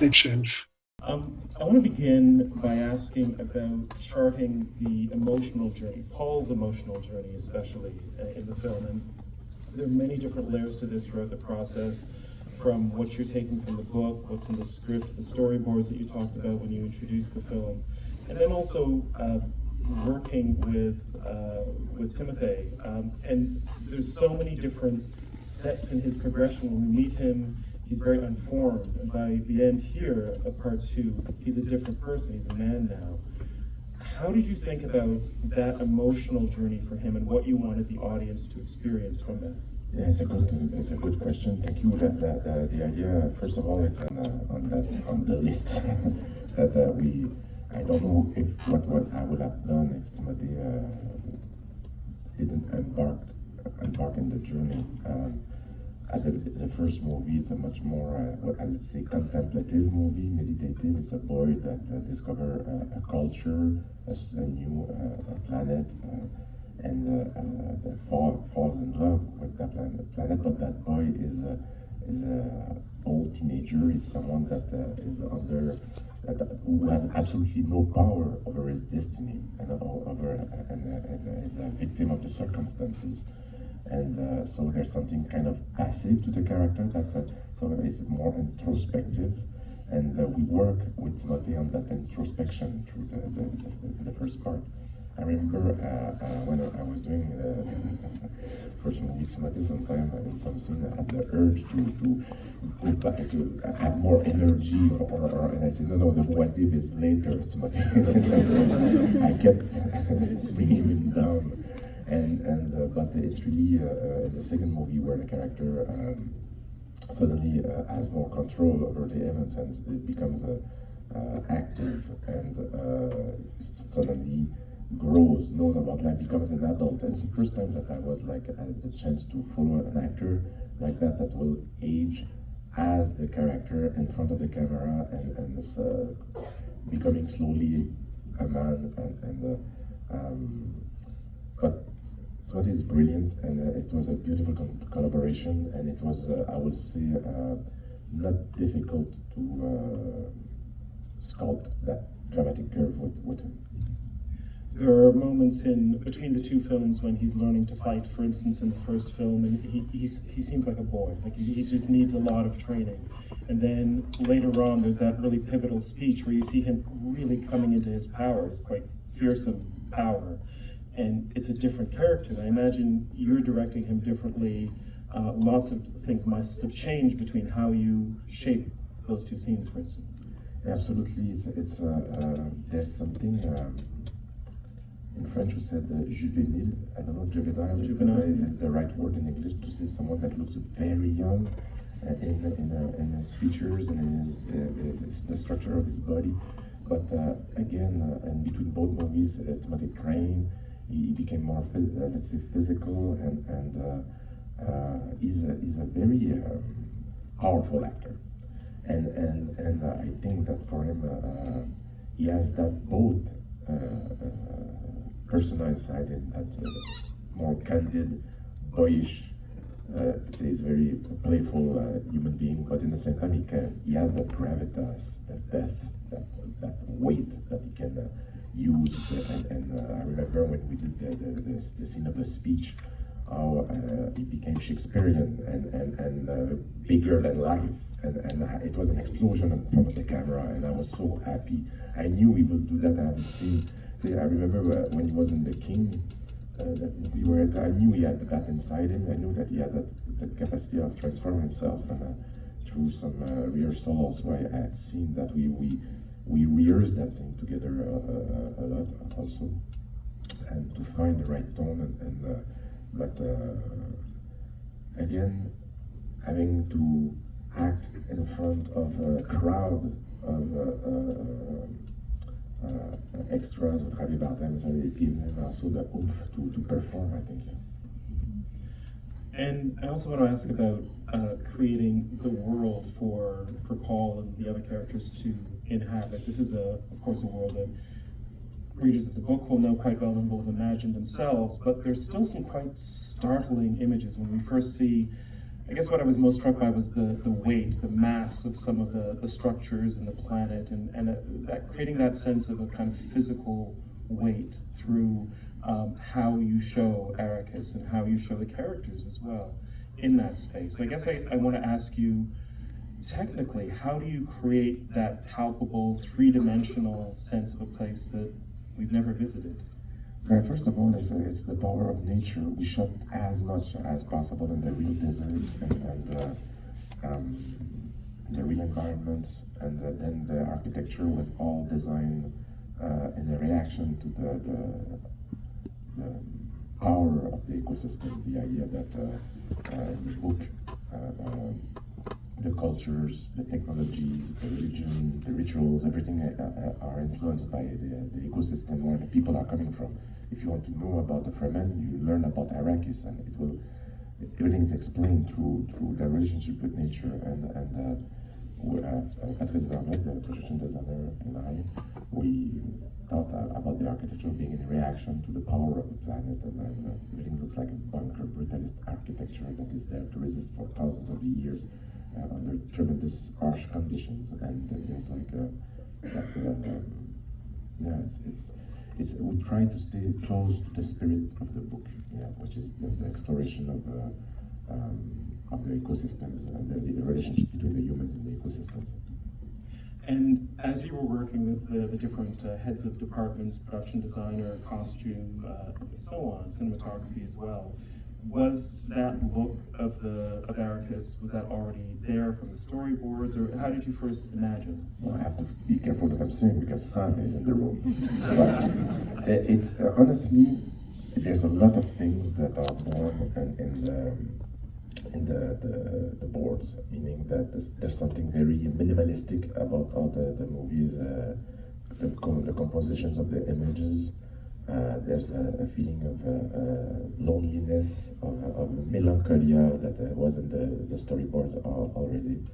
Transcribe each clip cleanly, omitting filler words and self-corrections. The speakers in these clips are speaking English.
the shelf. I want to begin by asking about charting the emotional journey, Paul's emotional journey, especially in the film. And there are many different layers to this throughout the process, from what you're taking from the book, what's in the script, the storyboards that you talked about when you introduced the film, and then also working with Timothy. And there's so many different steps in his progression. When we meet him, he's very unformed, and by the end here of part two, he's a different person, he's a man now. How did you think about that emotional journey for him and what you wanted the audience to experience from that? Yeah, it's a good question. Thank you. The idea, first of all, it's on the list that I don't know if what I would have done if Timothy didn't embark in the journey. At the first movie, it's a much more, I would say, contemplative movie, meditative. It's a boy that discovers a culture, a new planet, and falls in love with that planet. But that boy is a old teenager. Is someone that is who has absolutely no power over his destiny and is a victim of the circumstances. And so there's something kind of passive to the character that so it's more introspective, and we work with Timothy on that introspection through the first part. I remember when I was doing first movie Timothy, sometime in some scene I had the urge to go back to have more energy, and I said no, the what if is later, Timothy. I kept bringing him down. But it's really in the second movie where the character suddenly has more control over the events and it becomes active and suddenly knows about life, becomes an adult. And it's the first time that I was like had the chance to follow an actor like that will age as the character in front of the camera and is becoming slowly a man but what is brilliant, and it was a beautiful collaboration, and it was, I would say, not difficult to sculpt that dramatic curve with him. There are moments in between the two films when he's learning to fight. For instance, in the first film, and he seems like a boy, like he just needs a lot of training. And then later on, there's that really pivotal speech where you see him really coming into his power. It's quite fearsome power. And it's a different character. I imagine you're directing him differently. Lots of things must have changed between how you shape those two scenes, for instance. Absolutely, it's there's something in French we said juvénile. I don't know, juvenile is the right word in English to say someone that looks very young in his features and in the structure of his body. But again, and between both movies, Timothy trained. He became more, let's say, physical, and he's a very powerful actor, and I think that for him, he has that both personalized side and that more candid, boyish. Say he's very playful human being, but in the same time, he has that gravitas, that depth, that weight that he can. Use and I remember when we did the scene of the speech, how it became Shakespearean and bigger than life, and it was an explosion in front of the camera, and I was so happy. I knew he would do that. I haven't seen. I remember when he was in The King, I knew he had that inside him. I knew that he had that capacity of transforming himself, and through some rehearsal also I had seen that we rehearsed that scene together a lot also, and to find the right tone but again, having to act in front of a crowd of extras with Javier Bardem, so it gives him also the oomph to perform, I think. And I also want to ask about creating the world for Paul and the other characters to inhabit. This is, of course, a world that readers of the book will know quite well and will have imagined themselves, but there's still some quite startling images when we first see I guess what I was most struck by was the weight, the mass of some of the structures and the planet, and that creating that sense of a kind of physical weight through how you show Arrakis and how you show the characters as well in that space. So I guess I want to ask you, technically, how do you create that palpable, three-dimensional sense of a place that we've never visited? Right, first of all, it's the power of nature. We shot as much as possible in the real desert and the real environments, and then the architecture was all designed in a reaction to the power of the ecosystem. The idea that in the book, the cultures, the technologies, the religion, the rituals, everything are influenced by the ecosystem where the people are coming from. If you want to know about the Fremen, you learn about Arrakis, and everything is explained through the relationship with nature. And Patrice Vermette, the production designer, and I, we thought about the architecture being in reaction to the power of the planet, and everything looks like a bunker, brutalist architecture that is there to resist for thousands of years under tremendous harsh conditions. And there's like we try to stay close to the spirit of the book, which is the exploration of the ecosystems and the relationship between the humans and the ecosystems. And as you were working with the different heads of departments, production designer, costume, and so on, cinematography as well, was that look of Arrakis, was that already there from the storyboards, or how did you first imagine? Well, I have to be careful what I'm saying because Sam is in the room. But it's honestly, there's a lot of things that are born in the boards, meaning that there's something very minimalistic about all the movies, the compositions of the images. There's a feeling of loneliness, of melancholia that was in the storyboards already.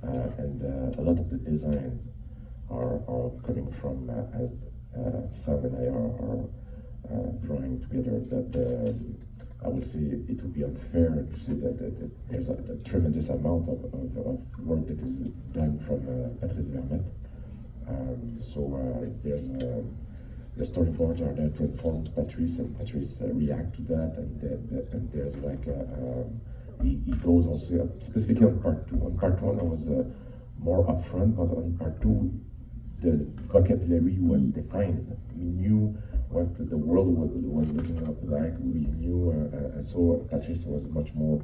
And a lot of the designs are coming from, as Sam and I are drawing together, I would say it would be unfair to say that there's a tremendous amount of work that is done from Patrice Vermette. There's the storyboards are there to inform Patrice, and Patrice react to that, and there's like he goes also specifically on part two. On part one, I was more upfront, but on part two, the vocabulary was defined. We knew what the world was looking like. We knew, and so Patrice was much more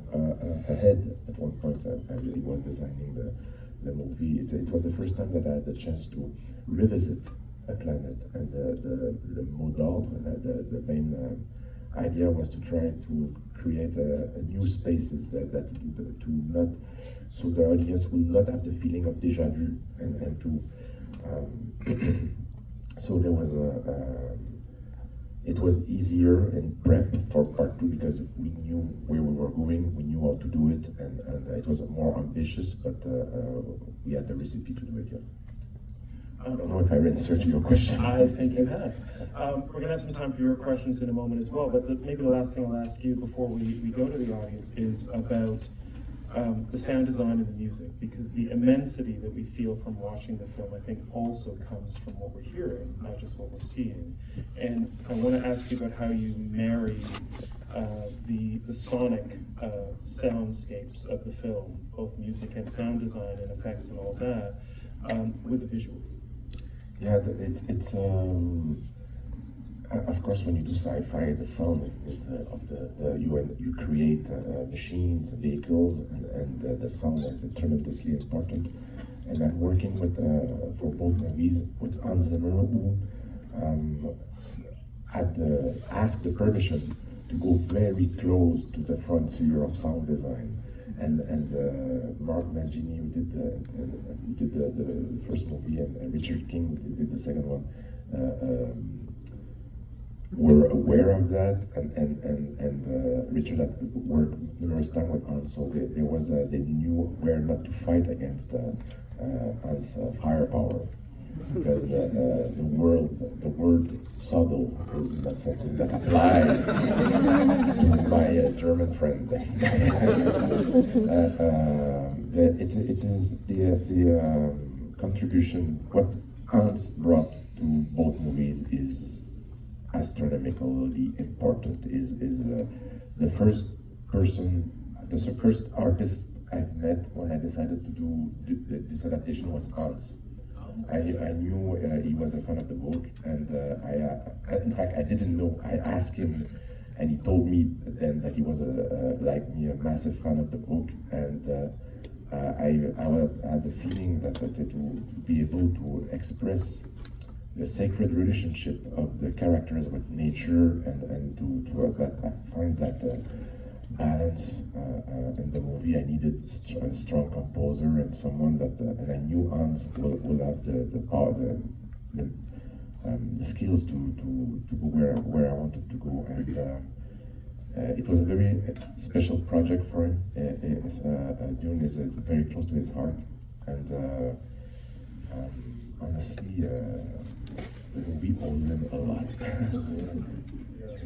ahead at one point as he was designing the movie. It was the first time that I had the chance to revisit a planet, and the mot d'ordre, the main idea was to try to create a new spaces that to not, so the audience will not have the feeling of déjà vu, and to so there was it was easier in prep for part two because we knew where we were going, we knew how to do it, and it was more ambitious, but we had the recipe to do it. Yeah. I don't know if I answered your question. I think you have. We're going to have some time for your questions in a moment as well, but maybe the last thing I'll ask you before we go to the audience is about the sound design and the music, because the immensity that we feel from watching the film, I think, also comes from what we're hearing, not just what we're seeing. And I want to ask you about how you marry the sonic soundscapes of the film, both music and sound design and effects and all that, with the visuals. Yeah, it's of course when you do sci-fi, the sound is you create machines, vehicles, and the sound is tremendously important. And I'm working with for both movies with Hans Zimmer, who had asked the permission to go very close to the frontier of sound design. And Mark Mangini, who did the first movie, and Richard King, who did the second one, were aware of that, and Richard had worked numerous times with Hans, so they knew where not to fight against Hans' firepower. because the word subtle is not something that applies to my German friend. It is the contribution, what Hans brought to both movies is astronomically important. Is the first person, the first artist I've met when I decided to do this adaptation was Hans. I knew he was a fan of the book, and in fact I didn't know. I asked him, and he told me then that he was like me, a massive fan of the book, and I had the feeling that to be able to express the sacred relationship of the characters with nature, and to find that balance in the movie. I needed a strong composer and someone that, and I knew Hans will have the power, the skills to go where I wanted to go, and it was a very special project for him. Dune is very close to his heart, and honestly, the movie owes him a lot.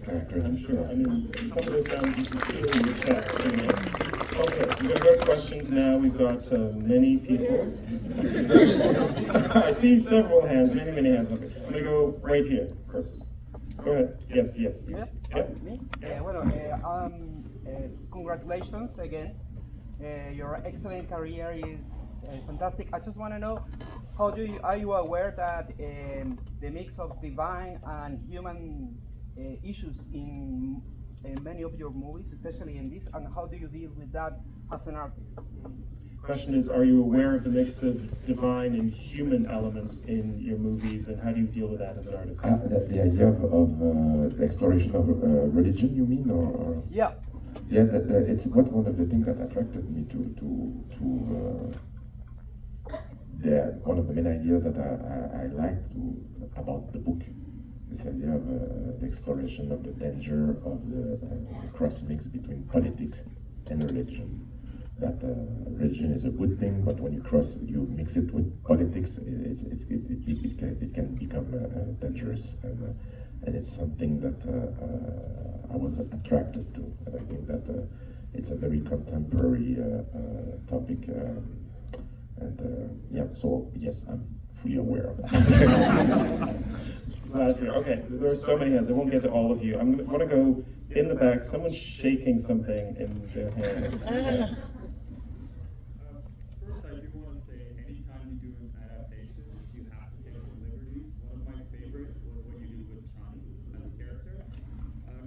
I'm sure. I mean, some of those sounds you can feel in your chest. You know? Okay, we're going to go questions now. We've got many people. I see several hands, many hands. Okay, I'm going to go right here first. Go ahead. Yes. Yeah? Yep. Me? Congratulations again. Your excellent career is fantastic. I just want to know, are you aware that the mix of divine and human issues in many of your movies, especially in this, and how do you deal with that as an artist? Question is, are you aware of the mix of divine and human elements in your movies, and how do you deal with that as an artist? The idea of the exploration of religion, you mean, or? Yeah. Yeah, it's one of the things that attracted me to one of the main ideas that I liked about the book. This idea of the exploration of the danger of the cross mix between politics and religion. That religion is a good thing, but when you mix it with politics, it can become dangerous, and it's something that I was attracted to. And I think that it's a very contemporary topic, yeah. So yes, I'm fully aware of that. Glad to hear. Okay, there are so many hands. I won't get to all of you. I want to go in the back. Someone's shaking something in their hand. Yes. First, I do want to say, anytime you do an adaptation, you have to take some liberties. One of my favorite was what you did with Chani as a character.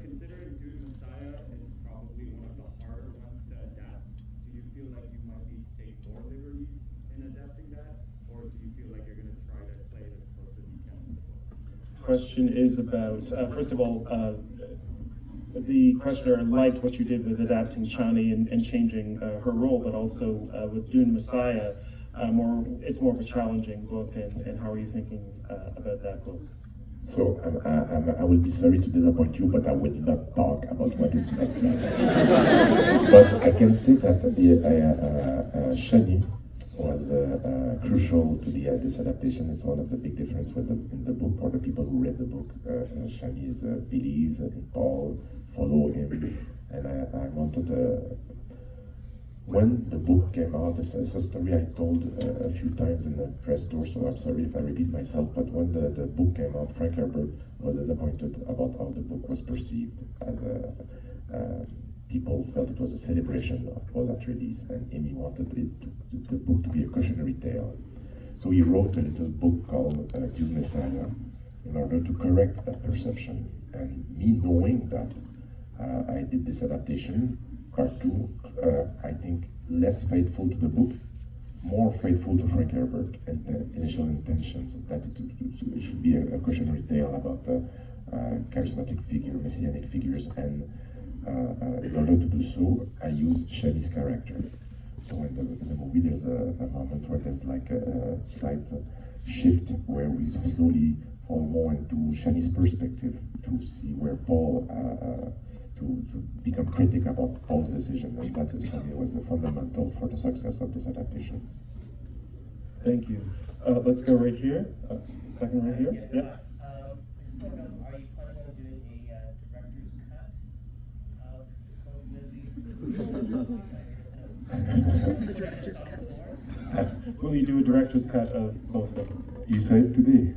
Considering Dune Messiah is probably one of the harder ones to adapt, do you feel like you might need to take more liberties in adapting that, or do you feel like you're going to try to play it as close as you can to the book? Question is about, first of all, the questioner liked what you did with adapting Chani and changing her role, but also with Dune Messiah, it's more of a challenging book, and how are you thinking about that book? So I will be sorry to disappoint you, but I will not talk about what is not done. But I can say that the Chani was crucial to this adaptation. It's one of the big differences in the book for the people who read the book. Chani believes in Paul, follow him, and I wanted when the book came out, it's a story I told a few times in the press tour, so I'm sorry if I repeat myself, but when the book came out, Frank Herbert was disappointed about how the book was perceived. As people felt it was a celebration of Paul Atreides, and Amy wanted the book to be a cautionary tale. So he wrote a little book called Dune Messiah in order to correct that perception. And me knowing that I did this adaptation, part two, I think less faithful to the book, more faithful to Frank Herbert and the initial intentions, that it should be a cautionary tale about charismatic figure, messianic figures, and in order to do so, I used Shelley's character. So in the movie, there's a moment where there's like a slight shift where we slowly fall more into Shelley's perspective to see where Paul, to become critic about Paul's decision, and that is for me was fundamental for the success of this adaptation. Thank you. Let's go right here. Second right here. Yeah. I just want to know, are you planning on doing a director's cut of both movies? Will you do a director's cut of both films? You said it today.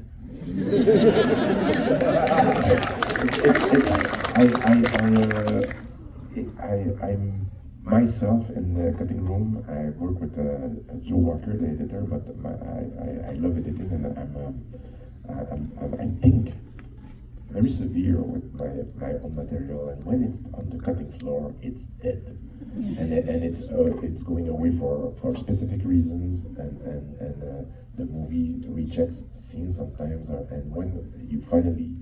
I'm myself in the cutting room. I work with Joe Walker, the editor, but I love editing, and I think very severe with my own material. And when it's on the cutting floor, it's dead, and it's going away for specific reasons, and the movie rejects scenes sometimes, and when you finally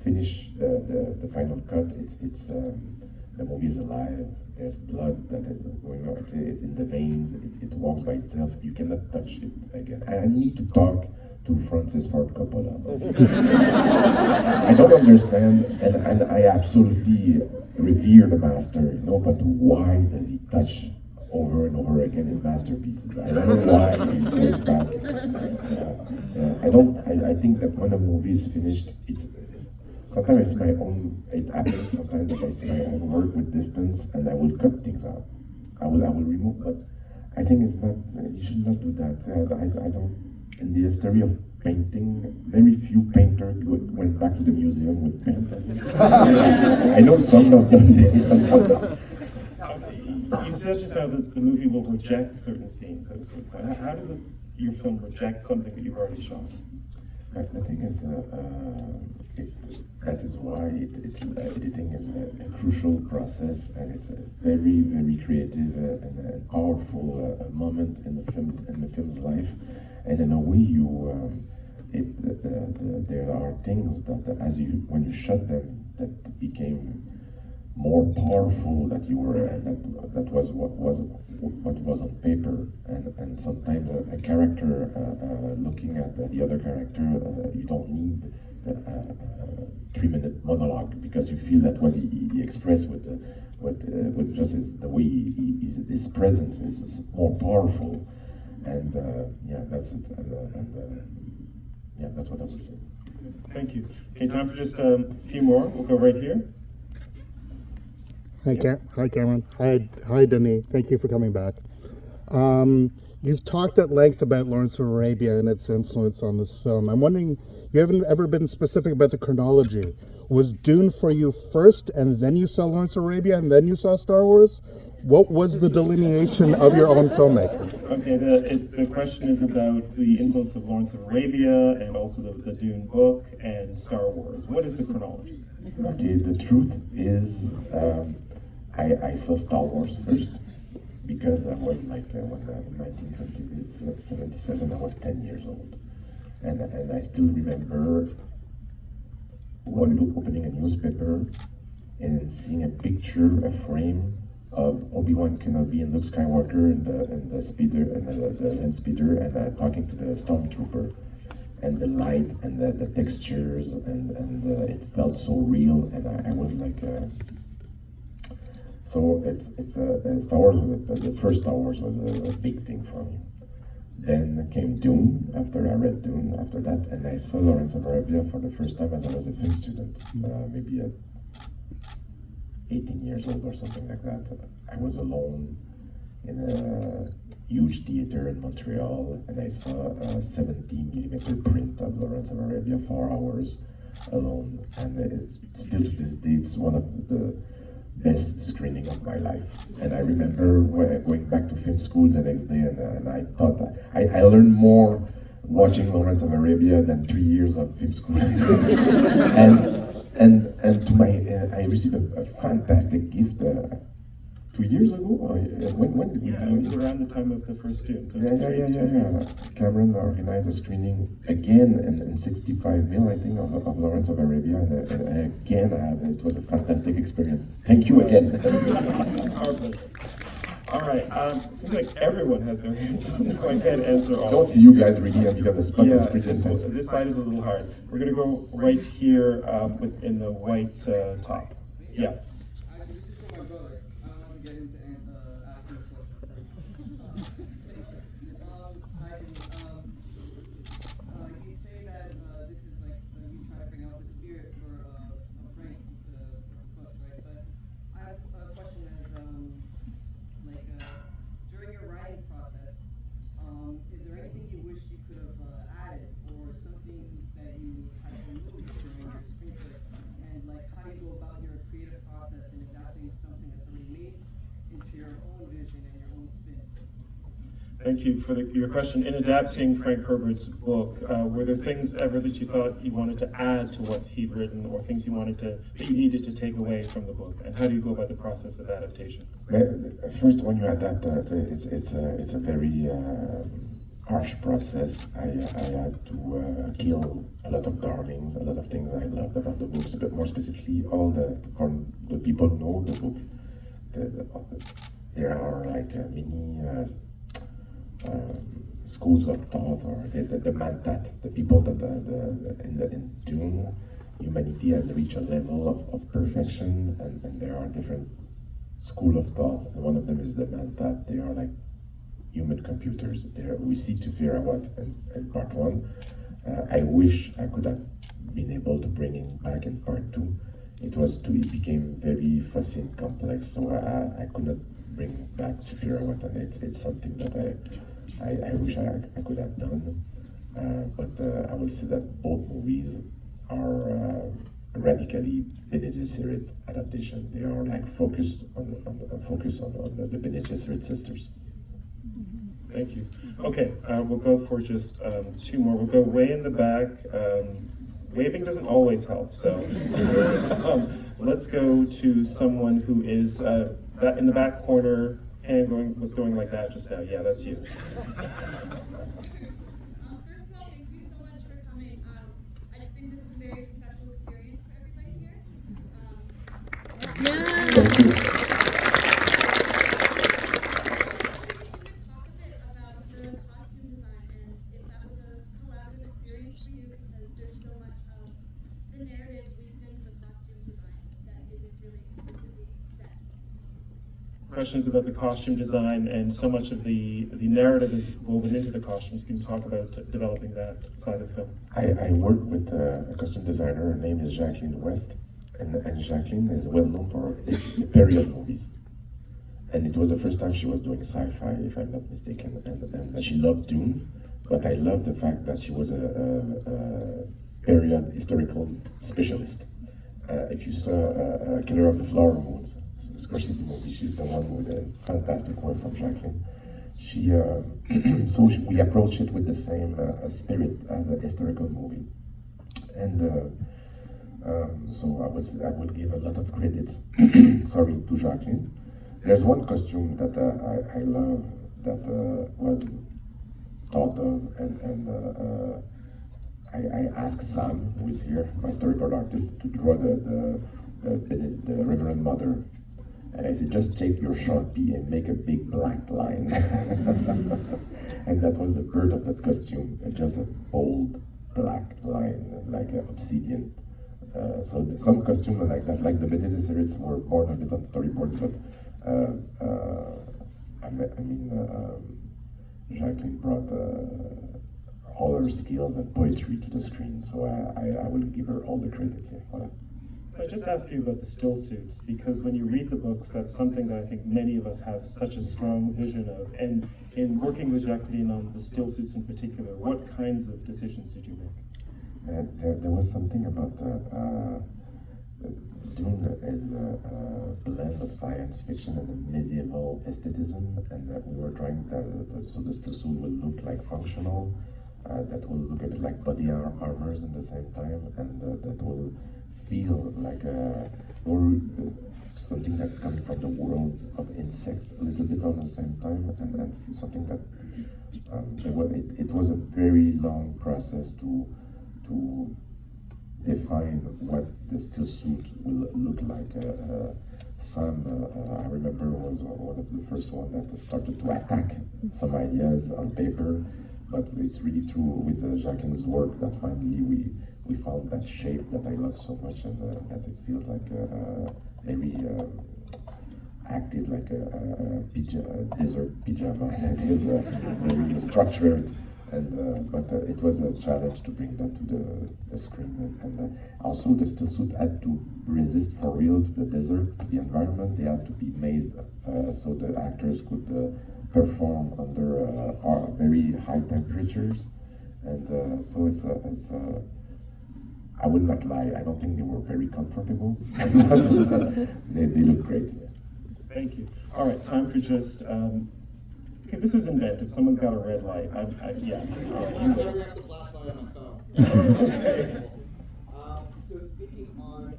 finish the final cut, it's the movie is alive. There's blood that is going on. It's in the veins. It walks by itself. You cannot touch it again. I need to talk to Francis Ford Coppola. I don't understand, and I absolutely revere the master, but why does he touch over and over again his masterpieces? I don't know why he goes back. I think that when a movie is finished, sometimes I see my own, it happens sometimes that I see my own work with distance, and I will cut things out. I will remove, but I think it's not, you should not do that. I don't, in the history of painting, very few painters went back to the museum with paint. I know some of them did. You said just now that the movie will reject certain scenes. How does your film reject something that you've already shot? The thing is, that is why editing is a crucial process, and it's a very, very creative and powerful moment in the film's life. And in a way, there are things that when you shot them, that became more powerful that was what was on paper, and sometimes a character looking at the other character, you don't need a 3-minute monologue, because you feel that what he expressed with just the way his presence is more powerful, and that's it, and that's what I would say. Thank you. Okay, time for just a few more. We'll go right here. Hi, Cameron. Hi, Denis. Thank you for coming back. You've talked at length about Lawrence of Arabia and its influence on this film. I'm wondering, you haven't ever been specific about the chronology. Was Dune for you first, and then you saw Lawrence of Arabia, and then you saw Star Wars? What was the delineation of your own filmmaking? Okay, the question is about the influence of Lawrence of Arabia and also the Dune book and Star Wars. What is the chronology? Okay, the truth is, I saw Star Wars first, because I was like, in 1977, I was 10 years old. And I still remember opening a newspaper and seeing a picture, a frame of Obi-Wan Kenobi and Luke Skywalker and the speeder and the land speeder, and talking to the stormtrooper, and the light and the textures, and it felt so real, and I was like, so Star Wars the first Star Wars was a big thing for me. Then came Dune, after I read Dune after that, and I saw Lawrence of Arabia for the first time as I was a film student, maybe at 18 years old or something like that. I was alone in a huge theater in Montreal, and I saw a 17mm print of Lawrence of Arabia, 4 hours alone, and it's still to this day, it's one of the best screening of my life. And I remember going back to film school the next day, and I thought I learned more watching Lawrence of Arabia than 3 years of film school. and to my I received a fantastic gift 2 years ago. When did we do it? It was around the time of the first Dune. So yeah. Cameron organized a screening again in 65mm, I think, of Lawrence of Arabia, and again, it was a fantastic experience. Thank you again. All right, seems like everyone has their hands on the I can't answer all. I don't see you guys really, because the spot is pretty intense. This side is a little hard. We're gonna go right here in the white top. Yeah. Actually, this is for my brother. I want to get him to ask him a question. Hi, Thank you for your question. In adapting Frank Herbert's book, were there things ever that you thought you wanted to add to what he'd written, or things that you needed to take away from the book? And how do you go about the process of adaptation? First, when you adapt, it's a very harsh process. I had to kill a lot of darlings, a lot of things I loved about the books, but more specifically, for the people who know the book, there are like many schools of thought, or the Mantat, the people that in Dune, humanity has reached a level of perfection, and there are different school of thought, and one of them is the Mantat. They are like human computers. We see to figure out in part one. I wish I could have been able to bring it back in part two. It became very fussy and complex, so I could not bring it back to figure out, and it's something that I wish I could have done. But I will say that both movies are radically Bene Gesserit adaptation. They are like focused on the Bene Gesserit sisters. Thank you. Okay, we'll go for just two more. We'll go way in the back. Waving doesn't always help, so let's go to someone who is in the back corner, hand was going like that just now. Yeah, that's you. First of all, thank you so much for coming. I just think this is a very special experience for everybody here. Thank you. Talk a bit about the costume design and if that was a collaborative experience for you, because there's so much of the narrative weaved into the costume design that isn't really explicitly set. Questions about the costume design, and so much of the narrative is woven into the costumes. Can you talk about developing that side of the film? I worked with a costume designer. Her name is Jacqueline West, and Jacqueline is well known for period movies. And it was the first time she was doing sci-fi, if I'm not mistaken, and she loved Dune, but I loved the fact that she was a period historical specialist. If you saw Killer of the Flower Moons, Scorsese movie, she's the one with a fantastic work from Jacqueline. We approach it with the same spirit as a historical movie. And so I will give a lot of credits, sorry, to Jacqueline. There's one costume that I love that was thought of, and I asked Sam, who is here, my storyboard artist, to draw the Reverend Mother. And I said, just take your Sharpie and make a big black line. And that was the birth of that costume, just a bold black line, like an obsidian. So some costumes like that, like the Bene Gesserits, were born a bit on storyboards, but Jacqueline brought all her skills and poetry to the screen, so I will give her all the credits here. Voilà. I just ask you about the still suits, because when you read the books, that's something that I think many of us have such a strong vision of. And in working with Jacqueline on the still suits in particular, what kinds of decisions did you make? There was something about Dune is a blend of science fiction and medieval aestheticism, and we were trying so the still suit will look like functional, that will look a bit like body armors at the same time, and that will feel like something that's coming from the world of insects a little bit at the same time, and something that it was a very long process to define what the still suit will look like. Sam, I remember, was one of the first one that started to attack some ideas on paper, but it's really through with Jacqueline's work that finally we found that shape that I love so much, and that it feels like very active, like a desert pyjama that is very structured. And but it was a challenge to bring that to the screen, and also the still suit had to resist for real to the desert, to the environment. They had to be made so the actors could perform under very high temperatures, and so it's I will not lie, I don't think they were very comfortable. They look great. Thank you. All right, time for just Okay, this is inventive. Someone's got a red light. Yeah. All right, I you better go. have the flashlight on my phone. So speaking on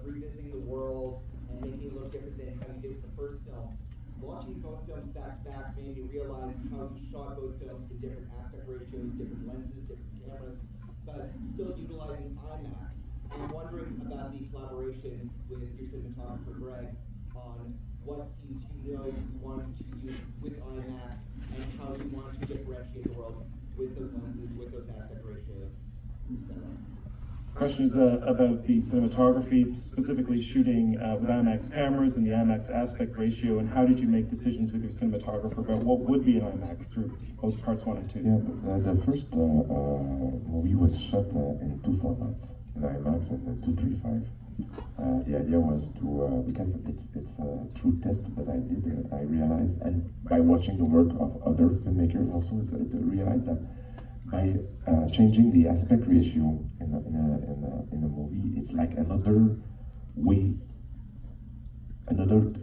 revisiting the world and making it look different than how you did with the first film, watching both films back to back made me realize how you shot both films in different aspect ratios, different lenses, different cameras, but still utilizing IMAX. I'm wondering about the collaboration with your cinematographer Greg on what scenes you wanted to use with IMAX and how you wanted to differentiate the world with those lenses, with those aspect ratios, etc. Question is about the cinematography, specifically shooting with IMAX cameras and the IMAX aspect ratio, and how did you make decisions with your cinematographer about what would be in IMAX through both parts 1 and 2? Yeah, the first movie was shot in two formats, in IMAX and in 235. The idea was to, because it's a true test that I did, I realized, and by watching the work of other filmmakers also, is that to realize that by changing the aspect ratio in a movie, it's like another way, a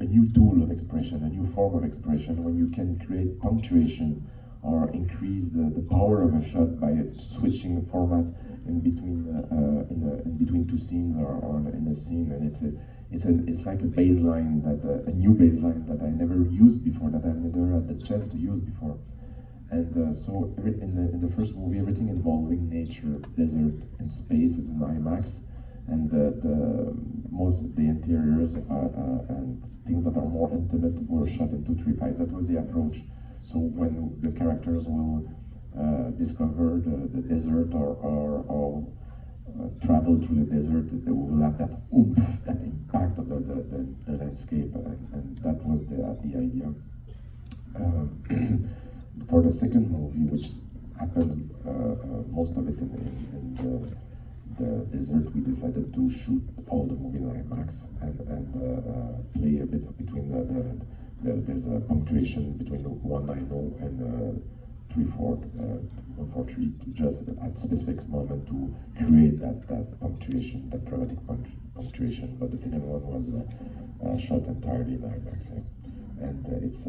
new tool of expression, a new form of expression, when you can create punctuation or increase the power of a shot by switching the format in between two scenes or in a scene, and it's like a baseline a new baseline that I never used before, that I never had the chance to use before. And so in the first movie, everything involving nature, desert, and space is in IMAX, and the interiors and things that are more intimate were shot in 235. That was the approach. So when the characters will discover the desert or travel through the desert, they will have that oomph, that impact of the landscape, and that was the idea. For the second movie, which happened most of it in the desert, we decided to shoot all the movie in IMAX and play a bit between there's a punctuation between 190 and 143, just at specific moment to create that punctuation, that dramatic punctuation. But the second one was shot entirely in IMAX, and it's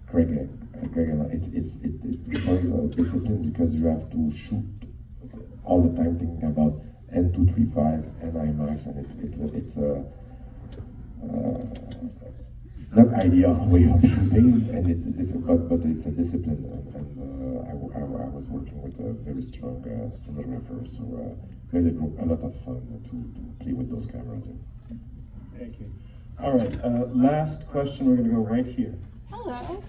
Greg and I, it requires discipline, because you have to shoot all the time thinking about N235 and IMAX, and it's a not ideal way of shooting, and it's different, but it's a discipline, and I was working with a very strong cinematographer, so really a lot of fun to play with those cameras. Thank you. All right, last question. We're going to go right here. Hello.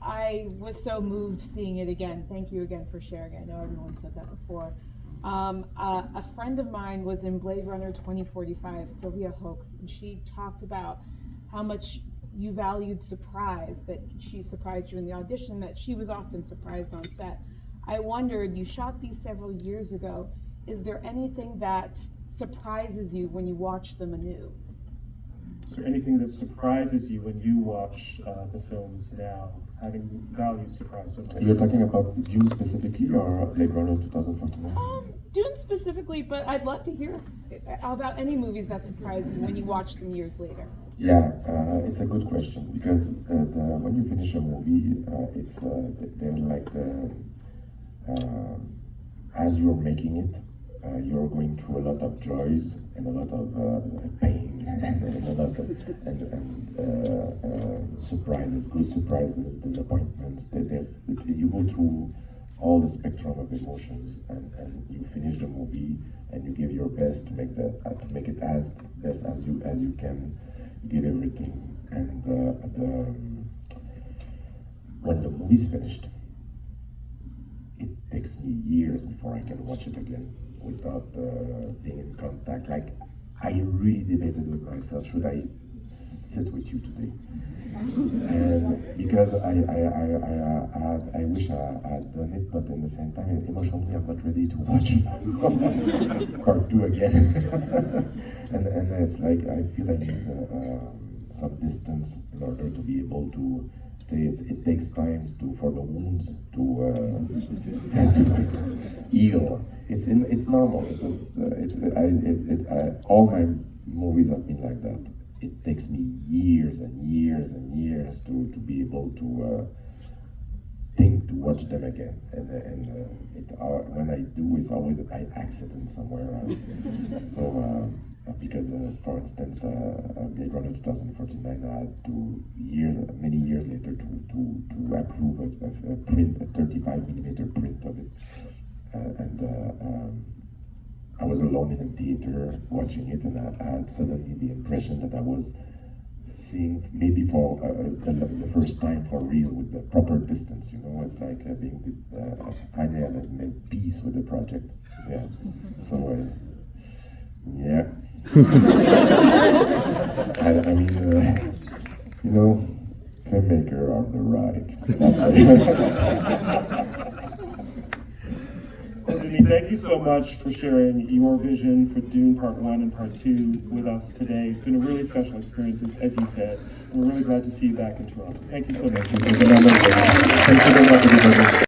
I was so moved seeing it again. Thank you again for sharing. I know everyone said that before. A friend of mine was in Blade Runner 2045, Sylvia Hoeks, and she talked about how much you valued surprise, that she surprised you in the audition, that she was often surprised on set. I wondered, you shot these several years ago, is there anything that surprises you when you watch them anew? Is there anything that surprises you when you watch the films now, having valued surprise so much? You're talking about Dune specifically, or Blade Runner 2049? Dune specifically, but I'd love to hear about any movies that surprise you when you watch them years later. Yeah, it's a good question, because when you finish a movie, there's like as you're making it, you're going through a lot of joys and a lot of pain and a lot of surprises, good surprises, disappointments. You go through all the spectrum of emotions, and you finish the movie and you give your best to make it as best as you can. You give everything, and when the movie's finished, it takes me years before I can watch it again without being in contact. Like, I really debated with myself, should I sit with you today? And because I wish I had done it, but in the same time, emotionally, I'm not ready to watch part 2 again. and it's like, I feel I need some distance in order to be able to. It takes time for the wounds to heal. It's normal. All my movies have been like that. it takes me years and years and years to be able to think to watch them again. And when I do, it's always by accident somewhere. Because for instance, Blade Runner 2049, I had many years later to approve a print, a 35mm print of it. I was alone in a theater watching it, and I had suddenly the impression that I was seeing, maybe for the first time for real, with the proper distance, it's like finally I had made peace with the project. Yeah. So, yeah. I mean, filmmaker are neurotic. Well, Denis, thank you so much for sharing your vision for Dune Part 1 and Part 2 with us today. It's been a really special experience, as you said. We're really glad to see you back in Toronto. Thank you so much. Thank you very much.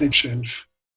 Excellent.